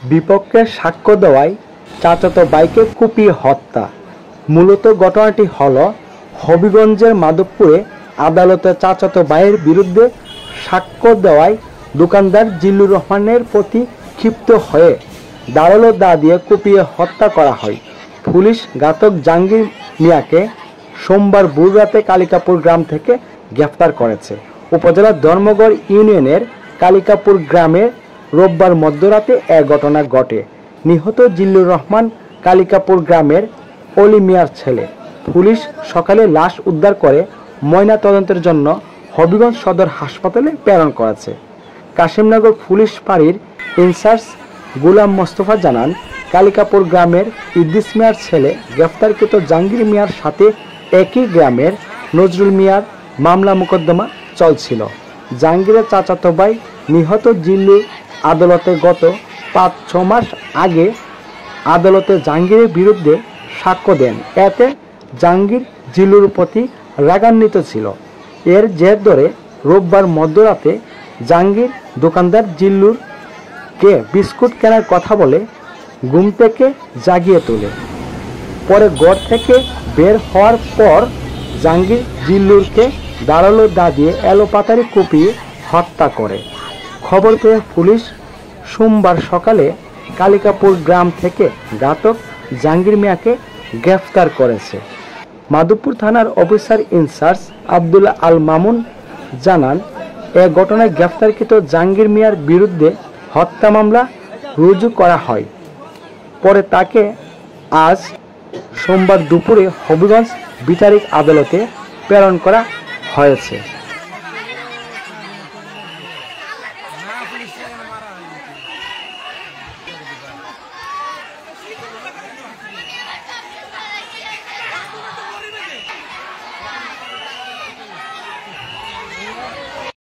বিপক্ষে সাক্ষ্য দেওয়ায় চাচাতো ভাইকে কুপিয়ে হত্যা। মূলত ঘটনাটি হলো হবিগঞ্জের মাধবপুরে আদালতে চাচাতো ভাইয়ের বিরুদ্ধে সাক্ষ্য দেওয়ায় দোকানদার জিল্লুর রহমানের প্রতি ক্ষিপ্ত হয়ে ধারালো দা দিয়ে কুপিয়ে হত্যা করা হয়। পুলিশ ঘাতক জাহাঙ্গীর মিয়াকে সোমবার ভোররাতে কালিকাপুর গ্রাম থেকে গ্রেফতার করেছে। উপজেলার ধর্মগড় ইউনিয়নের কালিকাপুর গ্রামে রোববার মধ্যরাতে এ ঘটনা ঘটে। নিহত জিল্লুর রহমান কালিকাপুর গ্রামের অলি মিয়ার ছেলে। পুলিশ সকালে লাশ উদ্ধার করে ময়নাতদন্তের জন্য হবিগঞ্জ সদর হাসপাতালে প্রেরণ করেছে। কাশিমনগর পুলিশ ফাঁড়ির ইনচার্জ গোলাম মোস্তফা জানান, কালিকাপুর গ্রামের ইদ্রিস মিয়ার ছেলে গ্রেফতারকৃত জাহাঙ্গীর মিয়ার সাথে একই গ্রামের নজরুল মিয়ার মামলা মোকদ্দমা চলছিল। জাহাঙ্গীরের চাচাতো ভাই নিহত জিল্লু আদালতে গত ৫-৬ মাস আগে আদালতে জাহাঙ্গীরের বিরুদ্ধে সাক্ষ্য দেন। এতে জাহাঙ্গীর জিল্লুর প্রতি রাগান্বিত ছিল। এর জের ধরে রোববার মধ্যরাতে জাহাঙ্গীর দোকানদার জিল্লুরকে বিস্কুট কেনার কথা বলে ঘুম থেকে জাগিয়ে তোলে। পরে ঘর থেকে বের হওয়ার পর জাহাঙ্গীর জিল্লুরকে ধারালো দা দিয়ে এলোপাতাড়ি কুপিয়ে হত্যা করে। খবর পেয়ে পুলিশ সোমবার সকালে কালিকাপুর গ্রাম থেকে ঘাতক জাহাঙ্গীর মিয়াকে গ্রেফতার করেছে। মাধবপুর থানার অফিসার ইনচার্জ আব্দুল্লাহ আল মামুন জানান, এ ঘটনায় গ্রেফতারকৃত জাহাঙ্গীর মিয়ার বিরুদ্ধে হত্যা মামলা রুজু করা হয়। পরে তাকে আজ সোমবার দুপুরে হবিগঞ্জ বিচারিক আদালতে প্রেরণ করা হয়েছে।